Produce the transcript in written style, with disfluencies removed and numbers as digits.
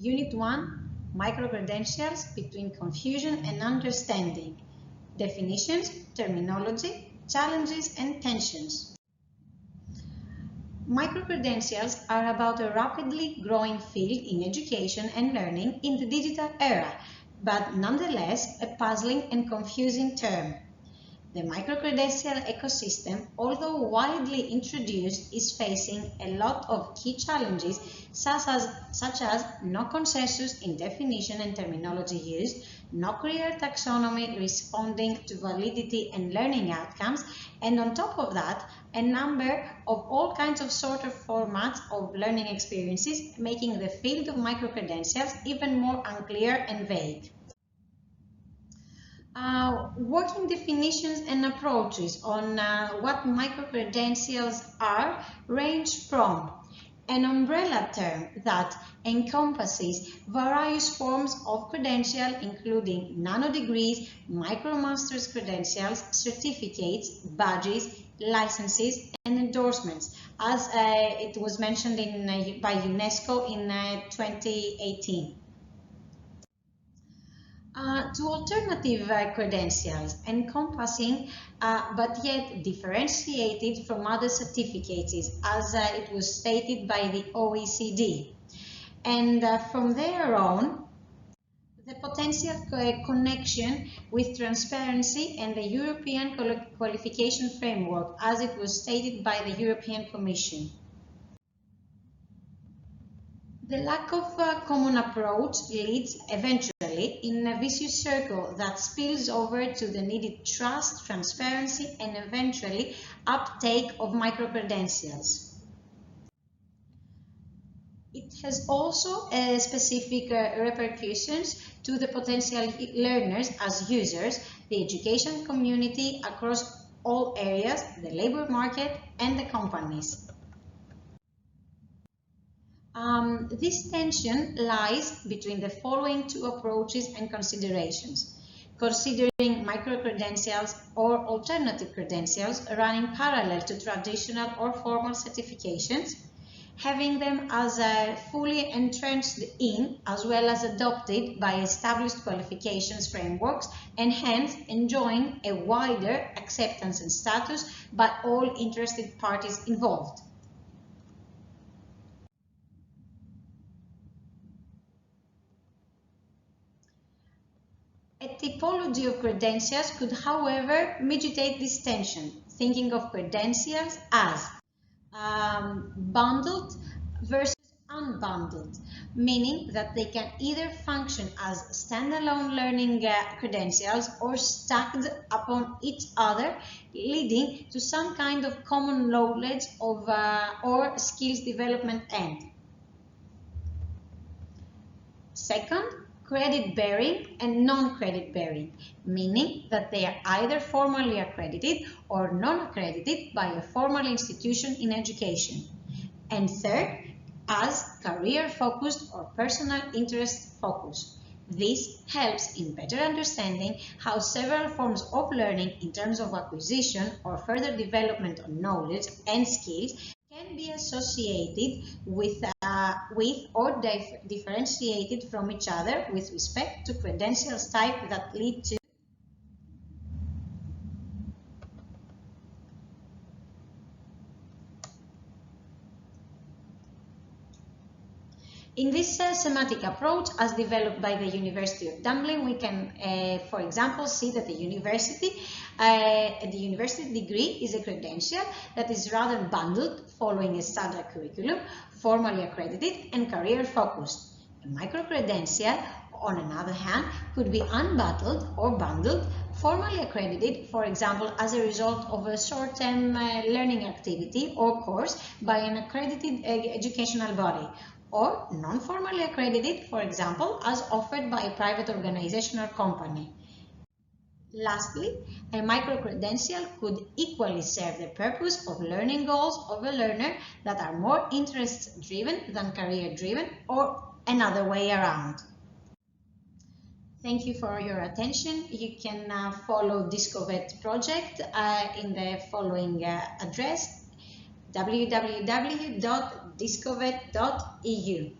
Unit 1, Micro-credentials between confusion and understanding. Definitions, terminology, challenges and tensions. Micro-credentials are about a rapidly growing field in education and learning in the digital era, but nonetheless a puzzling and confusing term. The micro-credential ecosystem, although widely introduced, is facing a lot of key challenges such as no consensus in definition and terminology used, no clear taxonomy responding to validity and learning outcomes, and on top of that, a number of all kinds of sort of formats of learning experiences, making the field of micro-credentials even more unclear and vague. Working definitions and approaches on what micro-credentials are range from an umbrella term that encompasses various forms of credential, including nano-degrees, micro-master's credentials, certificates, badges, licenses, and endorsements, as it was mentioned by UNESCO in 2018. To alternative credentials, encompassing but yet differentiated from other certificates, as it was stated by the OECD. And from there on, the potential connection with transparency and the European qualification framework, as it was stated by the European Commission. The lack of a common approach leads eventually in a vicious circle that spills over to the needed trust, transparency, and eventually uptake of micro-credentials. It has also specific repercussions to the potential learners as users, the education community across all areas, the labor market, and the companies. This tension lies between the following two approaches and considerations. Considering micro-credentials or alternative credentials running parallel to traditional or formal certifications, having them as fully entrenched in as well as adopted by established qualifications frameworks and hence enjoying a wider acceptance and status by all interested parties involved. A typology of credentials could, however, mitigate this tension, thinking of credentials as bundled versus unbundled, meaning that they can either function as standalone learning credentials or stacked upon each other, leading to some kind of common knowledge of or skills development end. Second, credit-bearing and non-credit bearing, meaning that they are either formally accredited or non-accredited by a formal institution in education. And third, as career-focused or personal interest-focused. This helps in better understanding how several forms of learning in terms of acquisition or further development of knowledge and skills can be associated with or differentiated from each other with respect to credentials type that lead to In this semantic approach, as developed by the University of Dublin, we can, for example, see that the university degree is a credential that is rather bundled following a standard curriculum, formally accredited and career-focused. A micro-credential, on another hand, could be unbundled or bundled, formally accredited, for example, as a result of a short-term learning activity or course by an accredited educational body, or non-formally accredited, for example, as offered by a private organization or company. Lastly, a micro-credential could equally serve the purpose of learning goals of a learner that are more interest-driven than career-driven, or another way around. Thank you for your attention. You can follow DiscoVet project in the following address: www.discovet.eu.